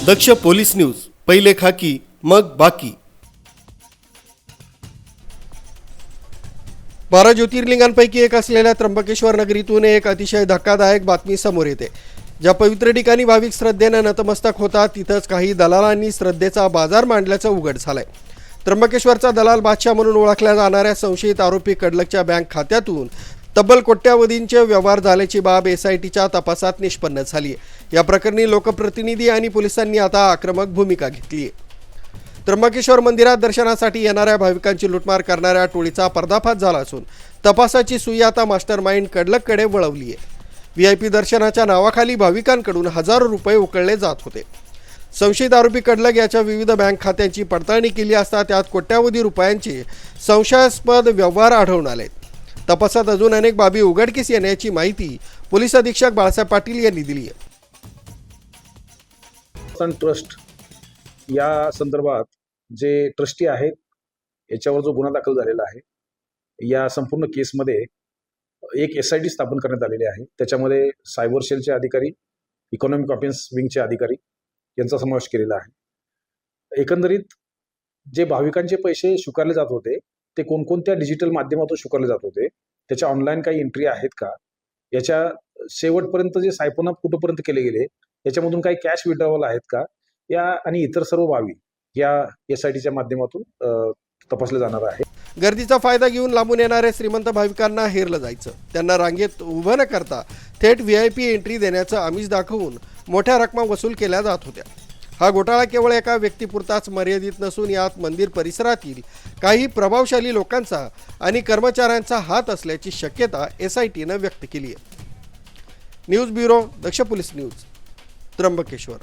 दक्ष police news, पहिले खाकी मग बाकी। 12 ज्योतिर्लिंगांपैकी एक असलेल्या त्र्यंबकेश्वर नगरीतून एक अतिशय धक्कादायक बातमी समोर येते। ज्या पवित्र ठिकाणी भाविक श्रद्धेने नतमस्तक होतात तिथंच काही दलालांनी श्रद्धेचा बाजार मांडल्याचं उघड झालंय। त्र्यंबकेश्वरचा दलाल बादशाह म्हणून ओळखल्या जाणाऱ्या संशयित आरोपी कडलकच्या बँक खात्यातून तब्बल कोट्यावधींचे व्यवहार झाल्याची बाब एसआयटीच्या तपासात निष्पन्न झाली आहे। या प्रकरणी लोकप्रतिनिधी आणि पोलिसांनी आता आक्रमक भूमिका घेतली आहे। त्र्यंबकेश्वर मंदिरात दर्शनासाठी येणाऱ्या भाविकांची लूटमार करणाऱ्या टोळीचा पर्दाफाश झाला असून तपासाची सुई आता मास्टरमाइंड कडलककडे वळवली आहे। व्हीआयपी दर्शनाच्या नावाखाली भाविकांकडून हजारो रुपये उकळले जात होते। संशयित आरोपी कडलक याच्या विविध बँक खात्यांची पडताळणी केली असता त्यात कोट्यावधी रुपयांचे संशयास्पद व्यवहार आढळून आले। तपासात अजून अनेक बाबी उघडकीस येण्याची माहिती पोलीस अधीक्षक बाळासाहेब पाटील यांनी दिली आहे। ट्रस्ट या संदर्भात जे ट्रस्टी आहेत याच्यावर जो गुन्हा दाखल झालेला आहे, या संपूर्ण केसमध्ये एक एसआयटी स्थापन करण्यात आलेली आहे। त्याच्यामध्ये सायबर सेलचे अधिकारी, इकॉनॉमिक ऑफेन्स विंगचे अधिकारी यांचा समावेश केलेला आहे। एकंदरीत जे भाविकांचे पैसे स्वीकारले जात होते ते कोणकोणत्या डिजिटल माध्यमातून स्वीकारले जात होते, त्याच्या ऑनलाईन काही एंट्री आहेत का, याच्या शेवटपर्यंत जे सायफन अप कुठपर्यंत केले गेले, याच्यामधून काही कॅश विड्रॉवल आहेत का, या आणि इतर सर्व बाबी या एसआयटीच्या माध्यमातून तपासले जाणार आहे। गर्दीचा फायदा घेऊन लांबून येणाऱ्या श्रीमंत भाविकांना हेरलं जायचं, त्यांना रांगेत उभं न करता थेट व्हीआयपी एंट्री देण्याचं आमिष दाखवून मोठ्या रकमा वसूल केल्या जात होत्या। हा घोटाळा केवळ एका व्यक्तीपुरताच मर्यादित नसून यात मंदिर परिसरातील काही प्रभावशाली लोकांचा आणि कर्मचाऱ्यांचा हात असल्याची शक्यता एसआयटीनं व्यक्त केली आहे। न्यूज ब्युरो, दक्ष पोलीस न्यूज, त्र्यंबकेश्वर।